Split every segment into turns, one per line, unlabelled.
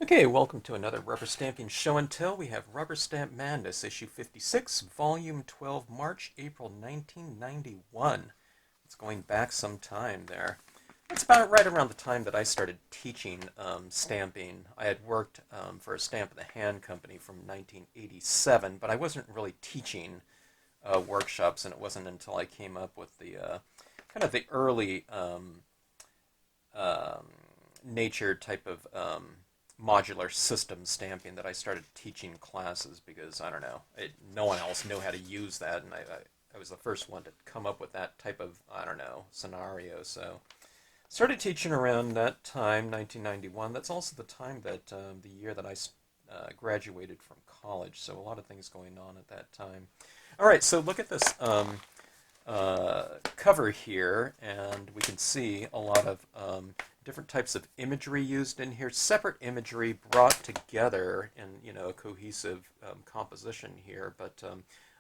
Okay, welcome to another Rubber Stamping Show and Tell. We have Rubberstamp Madness, issue 56, volume 12, March, April 1991. It's going back some time there. That's about right around the time that I started teaching stamping. I had worked for a Stamp of the Hand company from 1987, but I wasn't really teaching workshops, and it wasn't until I came up with the kind of the early um, nature type of modular system stamping that I started teaching classes because I don't know, no one else knew how to use that, and I was the first one to come up with that type of I don't know scenario. So started teaching around that time, 1991. That's also the time that the year that I graduated from college. So a lot of things going on at that time. All right, so look at this cover here, and we can see a lot of different types of imagery used in here, separate imagery brought together in a cohesive composition here, but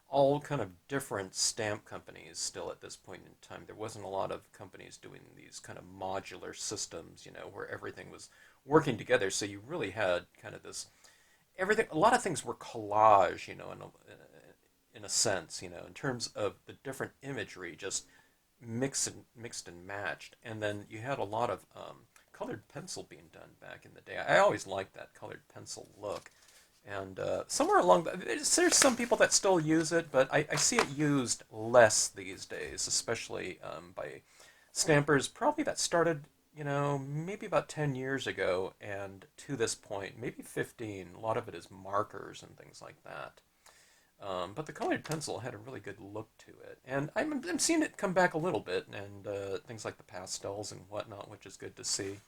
all kind of different stamp companies still at this point in time. There wasn't a lot of companies doing these kind of modular systems, where everything was working together. So you really had kind of this everything. A lot of things were collage, in a sense, in terms of the different imagery, just mixed and matched. And then you had a lot of colored pencil being done back in the day. I always liked that colored pencil look. And somewhere along there's some people that still use it, but I see it used less these days, especially by stampers probably that started, maybe about 10 years ago and to this point, maybe 15. A lot of it is markers and things like that. But the colored pencil had a really good look to it. And I'm seeing it come back a little bit, and things like the pastels and whatnot, which is good to see.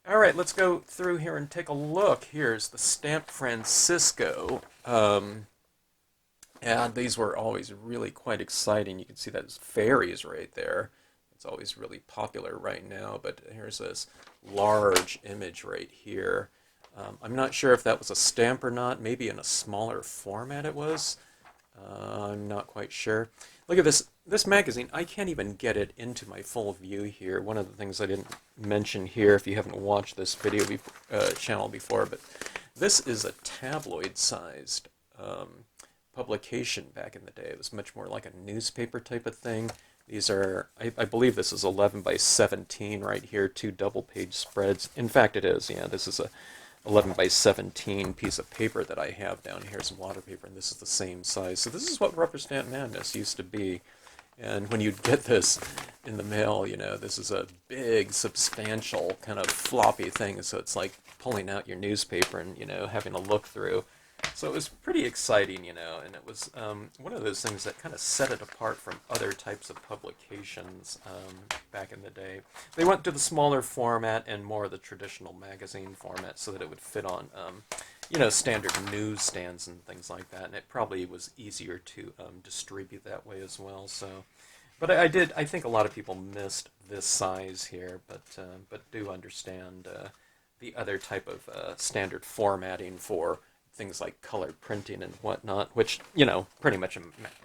All right, let's go through here and take a look. Here's the Stamp Francisco. And these were always really quite exciting. You can see those fairies right there. It's always really popular right now, but here's this large image right here. I'm not sure if that was a stamp or not. Maybe in a smaller format it was. I'm not quite sure. Look at this magazine. I can't even get it into my full view here. One of the things I didn't mention here, if you haven't watched this video channel before, but this is a tabloid-sized publication back in the day. It was much more like a newspaper type of thing. These are, I believe this is 11 by 17 right here, two double-page spreads. In fact, it is. Yeah, this is a 11 by 17 piece of paper that I have down here, some water paper, and this is the same size. So this is what Rubberstampmadness used to be. And when you'd get this in the mail, this is a big, substantial, kind of floppy thing. So it's like pulling out your newspaper and, having a look through. So it was pretty exciting, and it was one of those things that kind of set it apart from other types of publications back in the day. They went to the smaller format and more of the traditional magazine format so that it would fit on, standard newsstands and things like that, and it probably was easier to distribute that way as well. So, but I think a lot of people missed this size here, but do understand the other type of standard formatting for things like colored printing and whatnot, which, pretty much a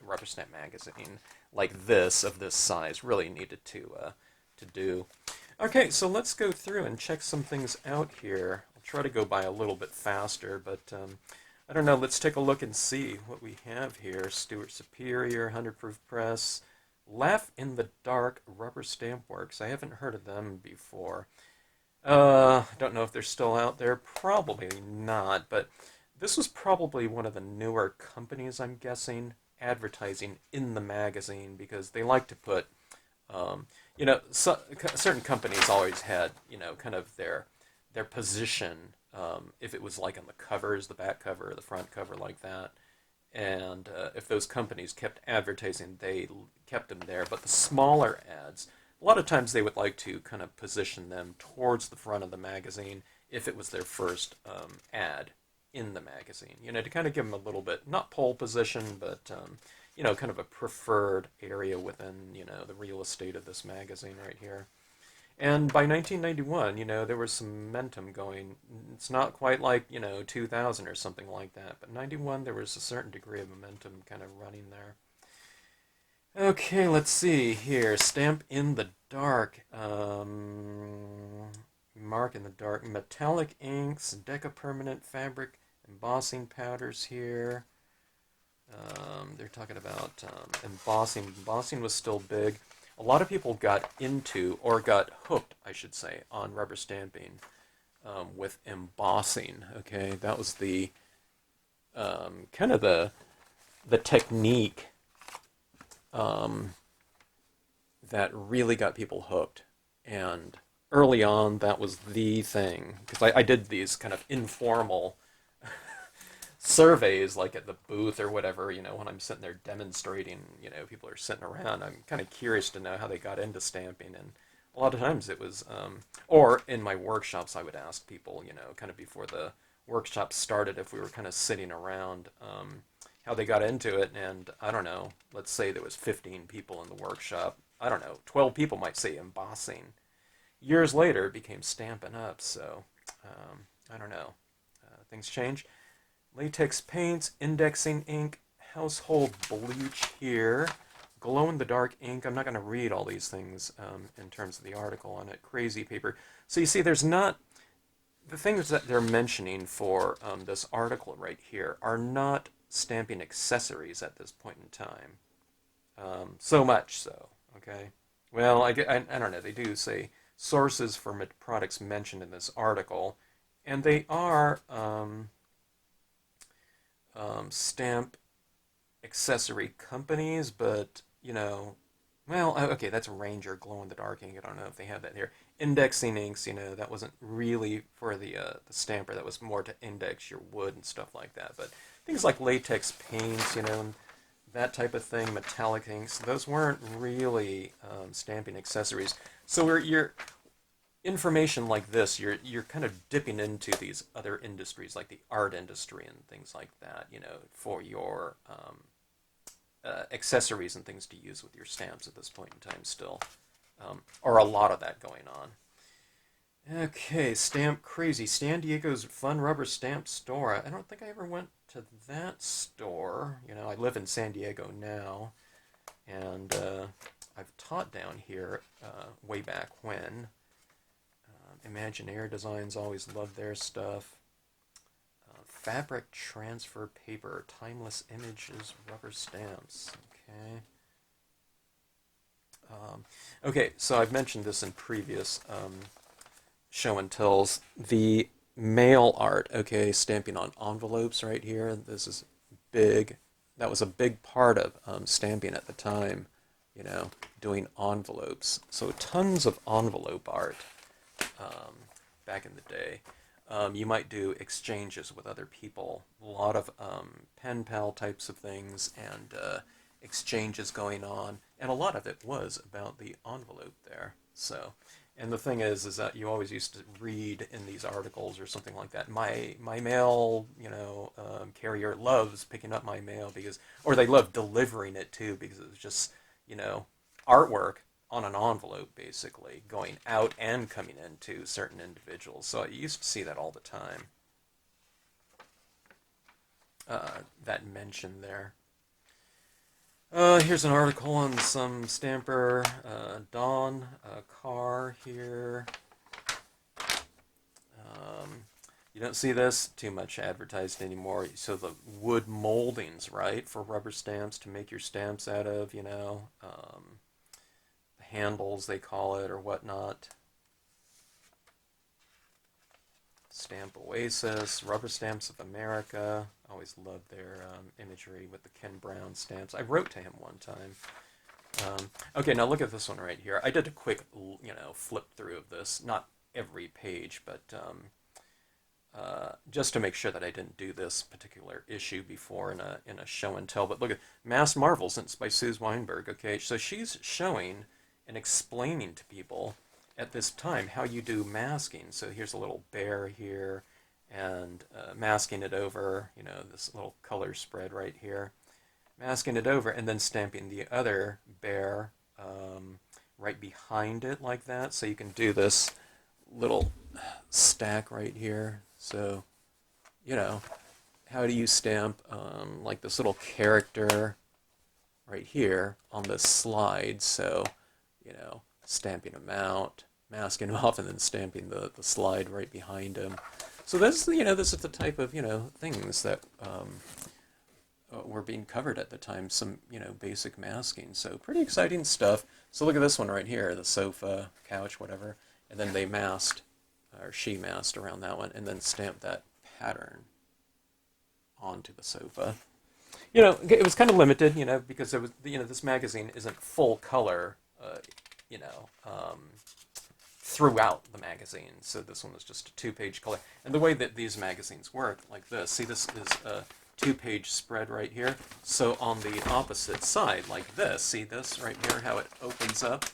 rubber stamp magazine like this, of this size, really needed to do. Okay, so let's go through and check some things out here. I'll try to go by a little bit faster, but I don't know, let's take a look and see what we have here. Stuart Superior, 100 Proof Press, Laugh in the Dark Rubber Stamp Works. I haven't heard of them before. Don't know if they're still out there. Probably not, but this was probably one of the newer companies, I'm guessing, advertising in the magazine, because they like to put, certain companies always had, kind of their position, if it was like on the covers, the back cover, or the front cover, like that. And if those companies kept advertising, they kept them there. But the smaller ads, a lot of times they would like to kind of position them towards the front of the magazine if it was their first ad in the magazine, to kind of give them a little bit, not pole position, but, kind of a preferred area within, the real estate of this magazine right here. And by 1991, there was some momentum going. It's not quite like, 2000 or something like that, but 91, there was a certain degree of momentum kind of running there. Okay, let's see here. Stamp in the Dark. mark in the dark, metallic inks, Deca permanent fabric, embossing powders here. They're talking about embossing. Embossing was still big. A lot of people got into, or got hooked, I should say, on rubber stamping with embossing. Okay, that was the kind of the technique that really got people hooked. And early on, that was the thing. Because I did these kind of informal surveys, like at the booth or whatever, when I'm sitting there demonstrating, people are sitting around. I'm kind of curious to know how they got into stamping. And a lot of times it was, or in my workshops, I would ask people, kind of before the workshop started, if we were kind of sitting around, how they got into it. And I don't know, let's say there was 15 people in the workshop. I don't know, 12 people might say embossing. Years later, it became Stampin' Up. So I don't know. Things change. Latex paints, indexing ink, household bleach here, glow-in-the-dark ink. I'm not going to read all these things in terms of the article on it. Crazy paper. So you see, there's not... The things that they're mentioning for this article right here are not stamping accessories at this point in time. So much so, okay? Well, I don't know. They do say sources for products mentioned in this article, and they are stamp accessory companies, but, well, okay, that's Ranger glow-in-the-dark ink. I don't know if they have that here. Indexing inks, that wasn't really for the stamper. That was more to index your wood and stuff like that. But things like latex paints, and that type of thing, metallic inks, those weren't really stamping accessories. So you're information like this, you're kind of dipping into these other industries, like the art industry and things like that, for your accessories and things to use with your stamps at this point in time still. Or a lot of that going on. Okay, Stamp Crazy. San Diego's Fun Rubber Stamp Store. I don't think I ever went to that store. I live in San Diego now, and I've taught down here way back when. Imagineer Designs, always loved their stuff. Fabric transfer paper, timeless images, rubber stamps. Okay. Okay, so I've mentioned this in previous show and tells. The mail art, okay, stamping on envelopes right here. This is big. That was a big part of stamping at the time, doing envelopes. So tons of envelope art back in the day. You might do exchanges with other people. A lot of pen pal types of things and exchanges going on. And a lot of it was about the envelope there. So, and the thing is that you always used to read in these articles or something like that. My mail, carrier loves picking up my mail because, or they love delivering it too because it was just, artwork on an envelope basically going out and coming into certain individuals. So I used to see that all the time. That mention there. Here's an article on some stamper, Dawn Carr here. You don't see this too much advertised anymore. So the wood moldings, right, for rubber stamps to make your stamps out of, the handles they call it or whatnot. Stamp Oasis, Rubber Stamps of America. Always loved their imagery with the Ken Brown stamps. I wrote to him one time. Okay, now look at this one right here. I did a quick, flip through of this. Not every page, but just to make sure that I didn't do this particular issue before in a show and tell. But look at Masked Marvels, and it's by Suze Weinberg. Okay, so she's showing and explaining to people at this time how you do masking. So here's a little bear here, and masking it over, this little color spread right here. Masking it over, and then stamping the other bear right behind it like that. So you can do this little stack right here. So, how do you stamp like this little character right here on this slide? So, stamping them out. masking him off and then stamping the slide right behind him. So this, this is the type of, things that were being covered at the time, some, basic masking. So pretty exciting stuff. So look at this one right here, the sofa, couch, whatever. And then they masked, or she masked around that one, and then stamped that pattern onto the sofa. It was kind of limited, because it was, this magazine isn't full color, you know, um, throughout the magazine. So this one was just a two-page color. And the way that these magazines work, like this, see, this is a two-page spread right here. So on the opposite side, like this, see this right here, how it opens up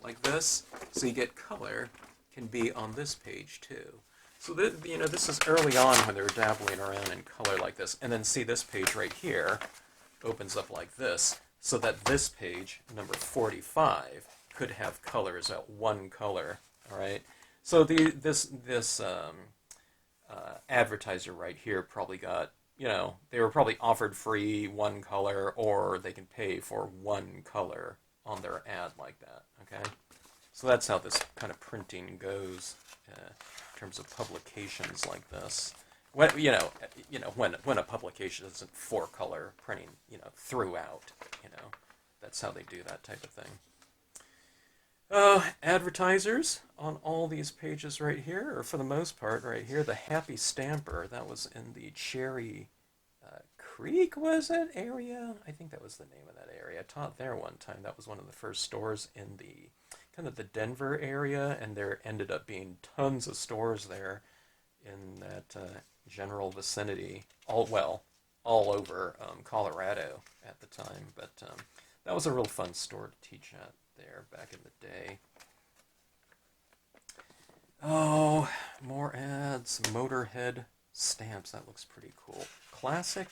like this? So you get color can be on this page too. So this is early on when they were dabbling around in color like this. And then see this page right here opens up like this, so that this page, number 45, could have colors at one color. All right. So this advertiser right here probably got, they were probably offered free one color, or they can pay for one color on their ad like that. Okay. So that's how this kind of printing goes in terms of publications like this. When when a publication isn't four color printing, throughout, that's how they do that type of thing. Advertisers on all these pages right here, or for the most part right here, the Happy Stamper, that was in the Cherry Creek, was it, area? I think that was the name of that area. I taught there one time. That was one of the first stores in the kind of the Denver area, and there ended up being tons of stores there in that general vicinity, all over Colorado at the time. But that was a real fun store to teach at there back in the day. Oh, more ads. Motorhead stamps. That looks pretty cool. Classic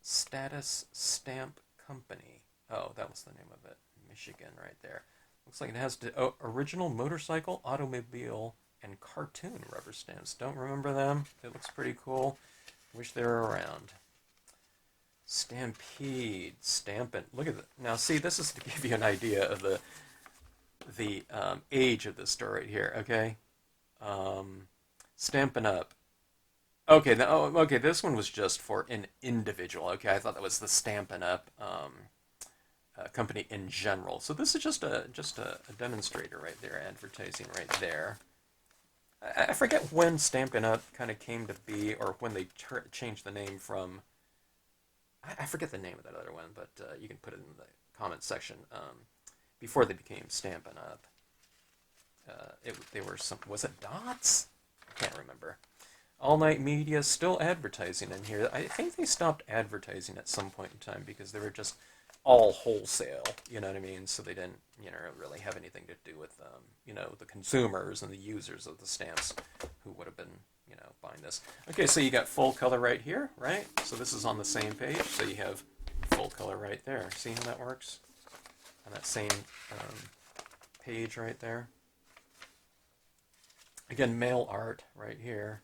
Status Stamp Company. Oh, that was the name of it. Michigan right there. Looks like it has original motorcycle, automobile, and cartoon rubber stamps. Don't remember them. It looks pretty cool. Wish they were around. Stampede, Stampin'. Look at that. Now, see, this is to give you an idea of the age of this store right here. Okay, Stampin' Up. Okay, okay. This one was just for an individual. Okay, I thought that was the Stampin' Up company in general. So this is just a demonstrator right there, advertising right there. I forget when Stampin' Up kind of came to be, or when they changed the name from. I forget the name of that other one, but you can put it in the comment section. Before they became Stampin' Up, they were some. Was it Dots? I can't remember. All Night Media still advertising in here. I think they stopped advertising at some point in time because they were just all wholesale. You know what I mean? So they didn't, really have anything to do with, the consumers and the users of the stamps who would have been, buying this. Okay, so you got full color right here, right? So this is on the same page. So you have full color right there. See how that works? On that same page right there. Again, mail art right here.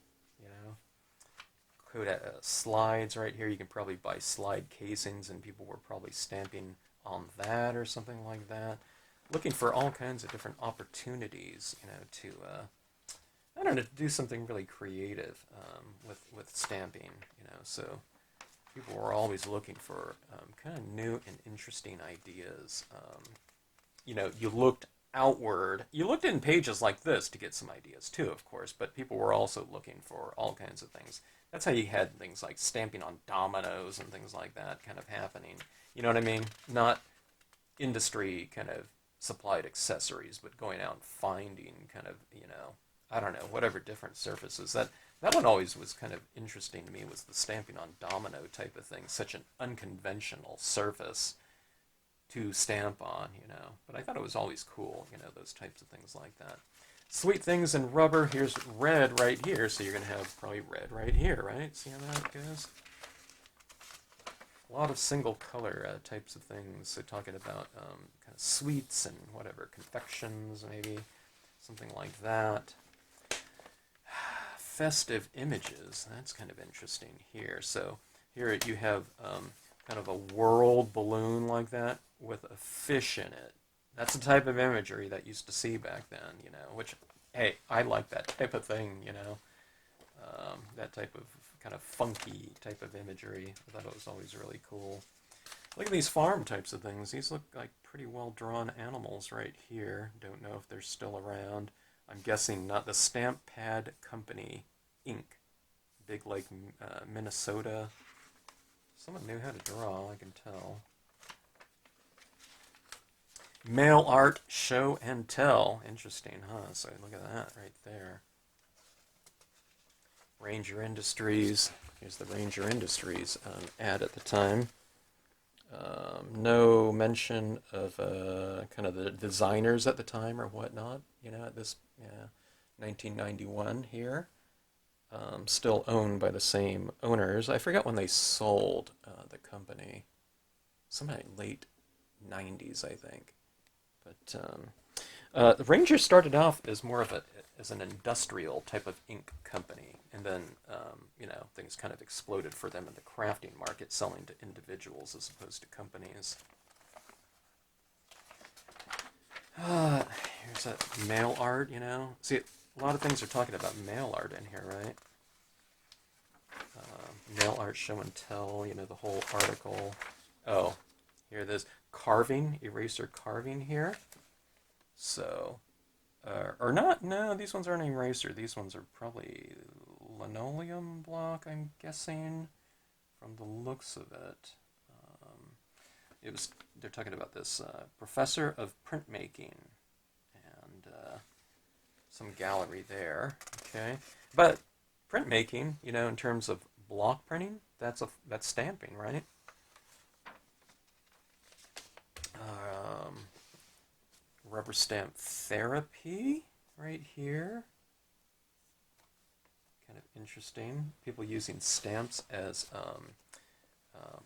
Slides right here. You can probably buy slide casings, and people were probably stamping on that or something like that. Looking for all kinds of different opportunities, to I don't know, to do something really creative with stamping. So people were always looking for kind of new and interesting ideas. You looked outward. You looked in pages like this to get some ideas too, of course, but people were also looking for all kinds of things. That's how you had things like stamping on dominoes and things like that kind of happening. You know what I mean? Not industry kind of supplied accessories, but going out and finding kind of, I don't know, whatever different surfaces. That one always was kind of interesting to me, was the stamping on domino type of thing. Such an unconventional surface to stamp on, But I thought it was always cool, those types of things like that. Sweet things in rubber. Here's red right here, so you're going to have probably red right here, right? See how that goes? A lot of single color types of things. So talking about kind of sweets and whatever, confections maybe, something like that. Festive images. That's kind of interesting here. So here you have kind of a world balloon like that with a fish in it. That's the type of imagery that used to see back then, you know, which, hey, I like that type of thing, you know, that type of kind of funky type of imagery. I thought it was always really cool. Look at these farm types of things. These look like pretty well drawn animals right here. Don't know if they're still around. I'm guessing not. The Stamp Pad Company, Inc. Big Lake, Minnesota. Someone knew how to draw, I can tell. Mail art show and tell. Interesting, huh? So look at that right there. Ranger Industries. Here's the Ranger Industries ad at the time. No mention of kind of the designers at the time or whatnot. You know, at this 1991 here. Still owned by the same owners. I forgot when they sold the company. Sometime late 90s, I think. But the Ranger started off as more of as an industrial type of ink company, and then you know, things kind of exploded for them in the crafting market, selling to individuals as opposed to companies. Here's that mail art, you know. See, a lot of things are talking about mail art in here, right? Mail art show and tell, you know, the whole article. Oh, here it is. Carving, eraser carving here. So, or not, no, these ones aren't eraser. These ones are probably linoleum block, I'm guessing, from the looks of it. They're talking about this professor of printmaking and some gallery there, okay? But printmaking, you know, in terms of block printing, that's stamping, right? Rubber stamp therapy right here. Kind of interesting. People using stamps as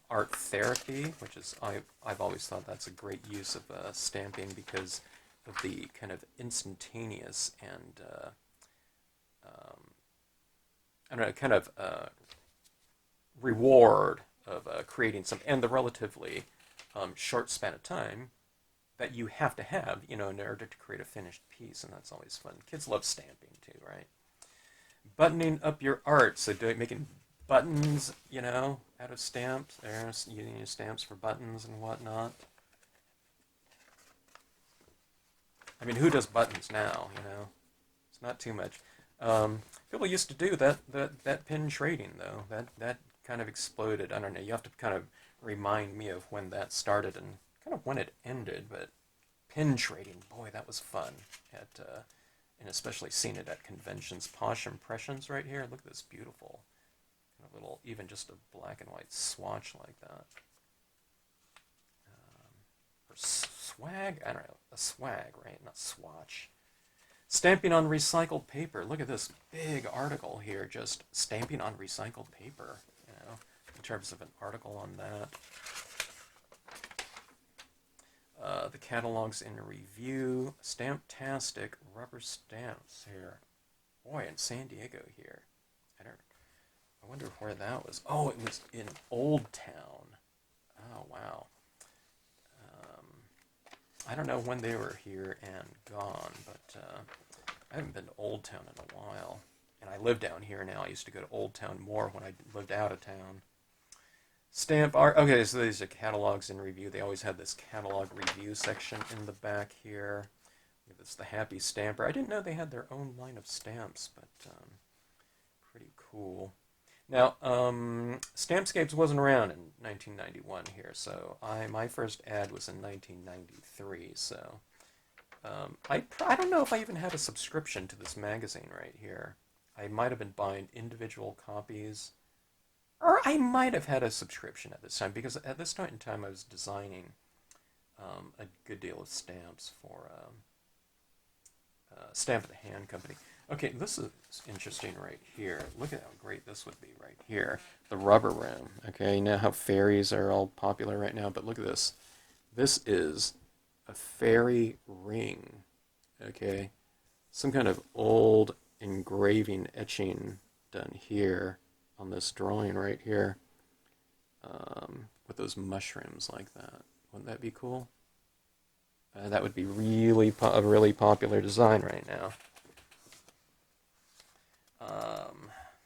art therapy, which is I've always thought that's a great use of stamping because of the kind of instantaneous and I don't know, kind of reward of creating something, and the relatively short span of time that you have to have, you know, in order to create a finished piece, and that's always fun. Kids love stamping too, right? Buttoning up your art, so making buttons, you know, out of stamps. There's using your stamps for buttons and whatnot. I mean, who does buttons now, you know? It's not too much. People used to do that pin trading, though. That kind of exploded. I don't know. You have to kind of remind me of when that started and kind of when it ended. But pin trading, boy, that was fun. And especially seeing it at conventions. Posh Impressions right here. Look at this beautiful kind of little, even just a black and white swatch like that. Or swag? I don't know. A swag, right? Not swatch. Stamping on recycled paper. Look at this big article here, just stamping on recycled paper, you know, in terms of an article on that. The catalogs in review. Stamptastic rubber stamps here. Boy, in San Diego here. I wonder where that was. Oh, it was in Old Town. Oh, wow. I don't know when they were here and gone, but I haven't been to Old Town in a while. And I live down here now. I used to go to Old Town more when I lived out of town. Stamp art. Okay, so these are catalogs in review. They always had this catalog review section in the back here. This is the Happy Stamper. I didn't know they had their own line of stamps, but pretty cool. Now, Stampscapes wasn't around in 1991 here, so my first ad was in 1993. So I don't know if I even had a subscription to this magazine right here. I might have been buying individual copies, or I might have had a subscription at this time, because at this point in time I was designing a good deal of stamps for Stamp of the Hand Company. Okay, this is interesting right here. Look at how great this would be right here. The rubber rim. Okay, you know how fairies are all popular right now, but look at this. This is a fairy ring. Okay, some kind of old engraving, etching done here on this drawing right here with those mushrooms like that. Wouldn't that be cool? That would be a really popular design right now.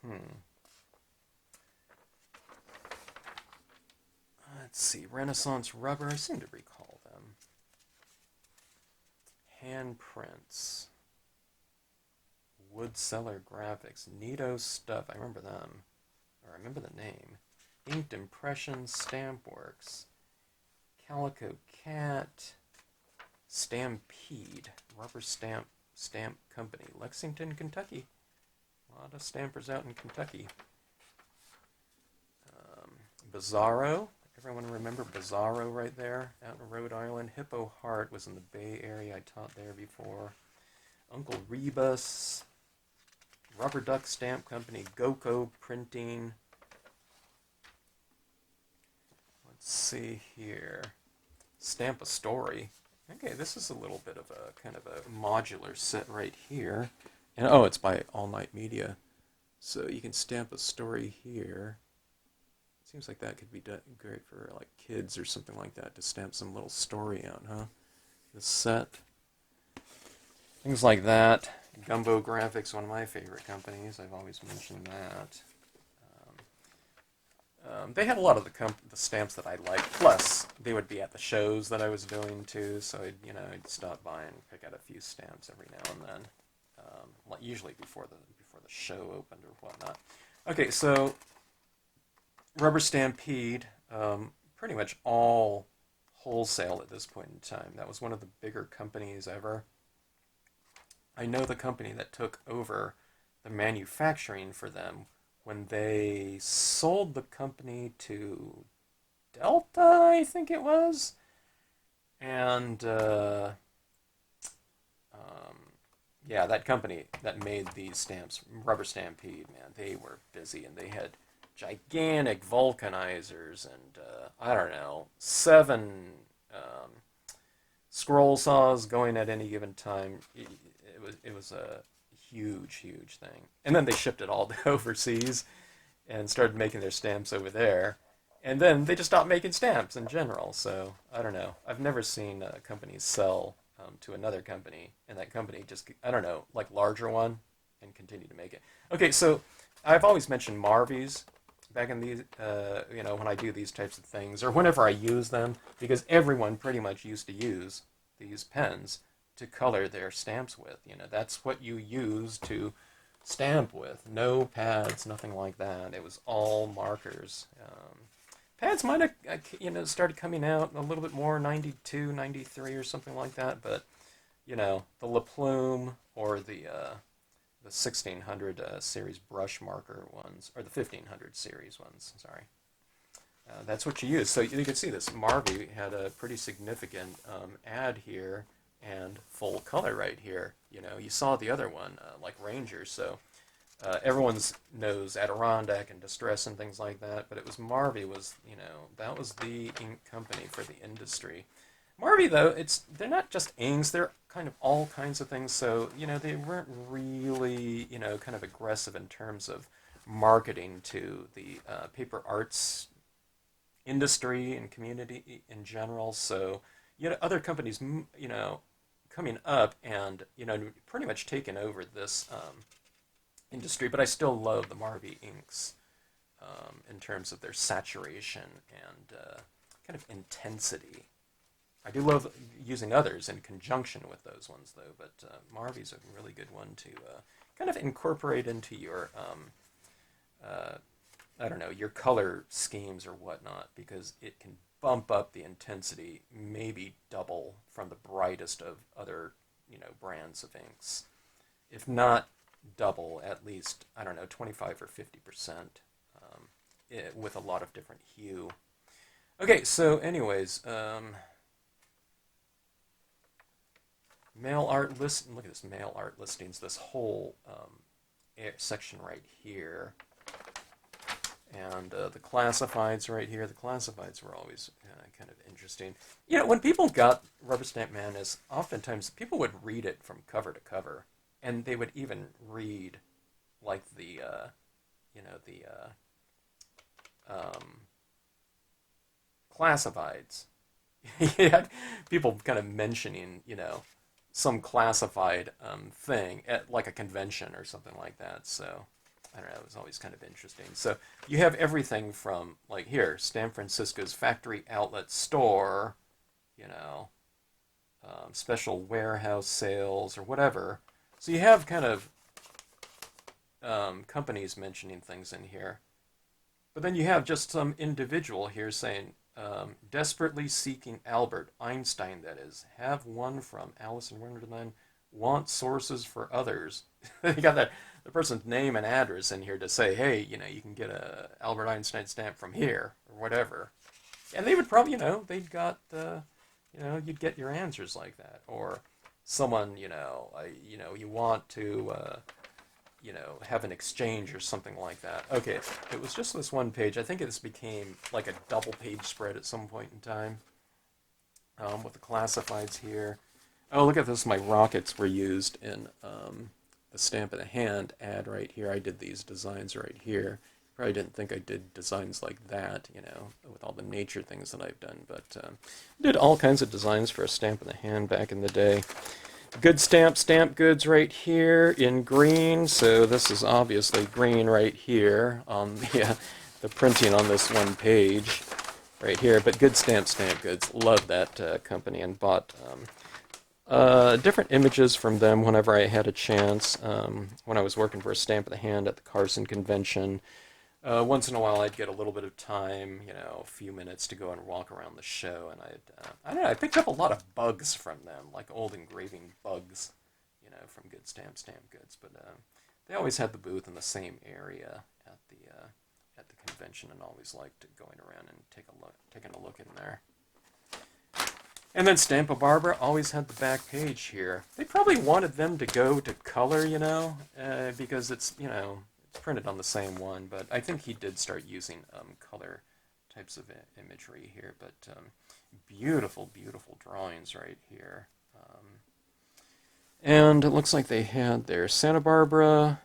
Hmm. Let's see, Renaissance Rubber, I seem to recall them. Handprints. Woodseller Graphics. Neato Stuff, I remember them. Or I remember the name. Inked Impressions, Stampworks. Calico Cat. Stampede. Rubberstamp Stamp Company. Lexington, Kentucky. A lot of stampers out in Kentucky. Bizarro. Everyone remember Bizarro right there out in Rhode Island? Hippo Heart was in the Bay Area. I taught there before. Uncle Rebus. Rubber Duck Stamp Company. GoCo Printing. Let's see here. Stamp a Story. Okay, this is a little bit of a kind of a modular set right here. And oh, it's by All Night Media. So you can stamp a story here. Seems like that could be great for like kids or something like that to stamp some little story out, huh? The set. Things like that. Gumbo Graphics, one of my favorite companies. I've always mentioned that. They had a lot of the stamps that I liked. Plus, they would be at the shows that I was doing too. So I'd stop by and pick out a few stamps every now and then. Usually before the show opened or whatnot. Okay, so Rubber Stampede, pretty much all wholesale at this point in time. That was one of the bigger companies ever. I know the company that took over the manufacturing for them when they sold the company to Delta, I think it was. And yeah, that company that made these stamps, Rubber Stampede, man, they were busy, and they had gigantic vulcanizers and I don't know, 7 scroll saws going at any given time. It was a huge thing. And then they shipped it all to overseas and started making their stamps over there. And then they just stopped making stamps in general. So I don't know. I've never seen companies sell to another company, and that company just, I don't know, like larger one, and continue to make it. Okay, so I've always mentioned Marvies back in these, when I do these types of things, or whenever I use them, because everyone pretty much used to use these pens to color their stamps with. That's what you use to stamp with. No pads, nothing like that. It was all markers. Pads might have, started coming out a little bit more, 92, 93 or something like that, but, the La Plume or the 1600 series brush marker ones, or the 1500 series ones, sorry. That's what you use. So you can see this. Marvy had a pretty significant ad here and full color right here. You saw the other one, like Ranger, so everyone knows Adirondack and Distress and things like that, but it was Marvy was, that was the ink company for the industry. Marvy, though, they're not just inks, they're kind of all kinds of things, so, they weren't really, kind of aggressive in terms of marketing to the paper arts industry and community in general, so, other companies, coming up and, pretty much taking over this industry, but I still love the Marvy inks in terms of their saturation and kind of intensity. I do love using others in conjunction with those ones, though, but Marvy's a really good one to kind of incorporate into your, I don't know, your color schemes or whatnot, because it can bump up the intensity maybe double from the brightest of other, brands of inks. If not double, at least, I don't know, 25 or 50% with a lot of different hue. Okay, so anyways, mail art list. Look at this, mail art listings. This whole section right here, and the classifieds right here. The classifieds were always kind of interesting. When people got Rubberstamp Madness, oftentimes people would read it from cover to cover, and they would even read like the classifieds you had people kind of mentioning, you know, some classified thing at like a convention or something like that. So I don't know, it was always kind of interesting. So you have everything from like here, San Francisco's factory outlet store, you know, special warehouse sales or whatever. So you have kind of companies mentioning things in here. But then you have just some individual here saying, desperately seeking Albert Einstein, that is, have one from Alice in Wonderland, want sources for others. You got the person's name and address in here to say, hey, you know, you can get a Albert Einstein stamp from here or whatever. And they would probably, you know, they've got, you know, you'd get your answers like that. Or someone, you know, you want to, you know, have an exchange or something like that. Okay, it was just this one page. I think this became like a double page spread at some point in time with the classifieds here. Oh, look at this. My rockets were used in the Stamp in the Hand ad right here. I did these designs right here. Probably didn't think I did designs like that, you know, with all the nature things that I've done. But I did all kinds of designs for a Stamp in the Hand back in the day. Good stamp goods right here in green. So this is obviously green right here on the printing on this one page right here. But Good Stamp goods. Love that company and bought different images from them whenever I had a chance. When I was working for a Stamp in the Hand at the Carson convention. Once in a while, I'd get a little bit of time, you know, a few minutes to go and walk around the show, and I don't know, I picked up a lot of bugs from them, like old engraving bugs, you know, from Good Stamp goods. But they always had the booth in the same area at the convention, and always liked going around and taking a look in there. And then Stampa-Barbara always had the back page here. They probably wanted them to go to color, you know, because it's, you know, printed on the same one, but I think he did start using color types of imagery here. But beautiful, beautiful drawings right here. And it looks like they had their Santa Barbara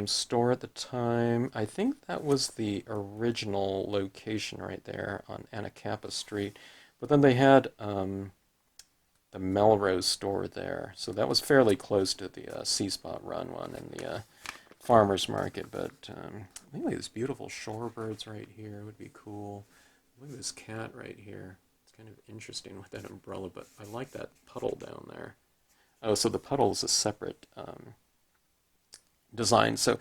store at the time. I think that was the original location right there on Anacapa Street. But then they had the Melrose store there. So that was fairly close to the C-Spot Run one and the farmer's market. But look at these beautiful shorebirds right here. Would be cool. Look at this cat right here. It's kind of interesting with that umbrella, but I like that puddle down there. Oh, so the puddle is a separate design. So,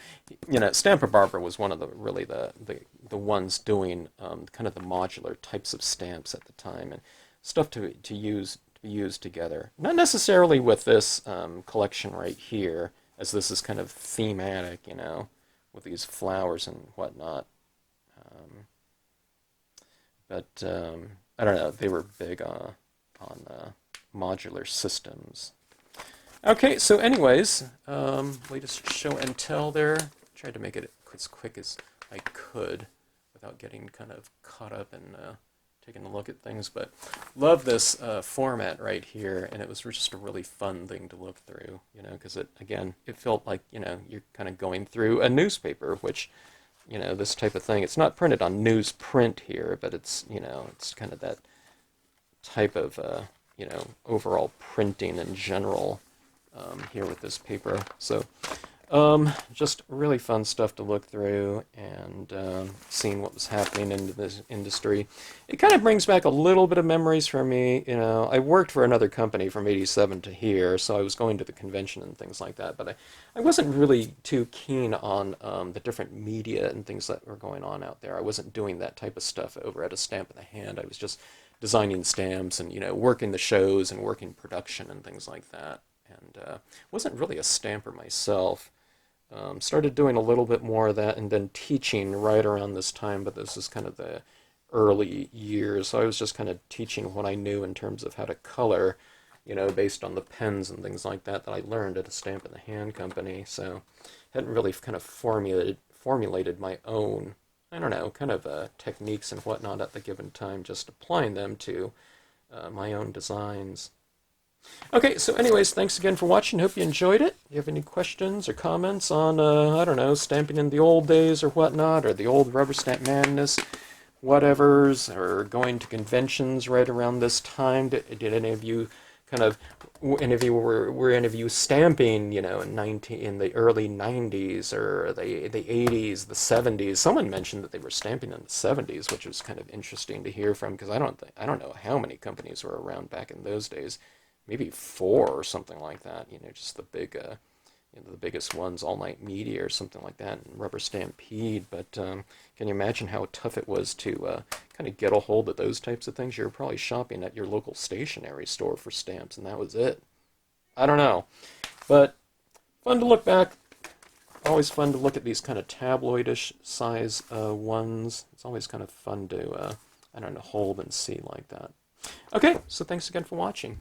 you know, Stampa-Barbara was one of the really the ones doing kind of the modular types of stamps at the time, and stuff to be used together. Not necessarily with this collection right here, as this is kind of thematic, you know, with these flowers and whatnot. But I don't know, they were big on modular systems. Okay, so anyways, latest show and tell there. Tried to make it as quick as I could without getting kind of caught up in taking a look at things, but love this format right here, and it was just a really fun thing to look through, you know, because it felt like, you know, you're kind of going through a newspaper, which, you know, this type of thing, it's not printed on newsprint here, but it's, you know, it's kind of that type of, you know, overall printing in general here with this paper. So just really fun stuff to look through, and seeing what was happening in this industry. It kind of brings back a little bit of memories for me. You know, I worked for another company from '87 to here, so I was going to the convention and things like that, but I wasn't really too keen on the different media and things that were going on out there. I wasn't doing that type of stuff over at a Stamp in the Hand. I was just designing stamps and, you know, working the shows and working production and things like that. And wasn't really a stamper myself. Started doing a little bit more of that, and then teaching right around this time, but this is kind of the early years, so I was just kind of teaching what I knew in terms of how to color, you know, based on the pens and things like that I learned at a Stamp in the Hand company. So hadn't really kind of formulated my own, I don't know, kind of techniques and whatnot at the given time, just applying them to my own designs. Okay, so anyways, thanks again for watching. Hope you enjoyed it. If you have any questions or comments on, I don't know, stamping in the old days or whatnot, or the old Rubberstamp madness, whatevers or going to conventions right around this time? Did any of you kind of were any of you stamping, in the early 90s or the 80s, the 70s? Someone mentioned that they were stamping in the 70s, which was kind of interesting to hear from, because I don't know how many companies were around back in those days. Maybe four or something like that. Just the big the biggest ones, All Night Media or something like that, and Rubber Stampede. But can you imagine how tough it was to kind of get a hold of those types of things? You were probably shopping at your local stationery store for stamps, and that was it. I don't know. But fun to look back. Always fun to look at these kind of tabloidish size ones. It's always kind of fun to, I don't know, hold and see like that. Okay, so thanks again for watching.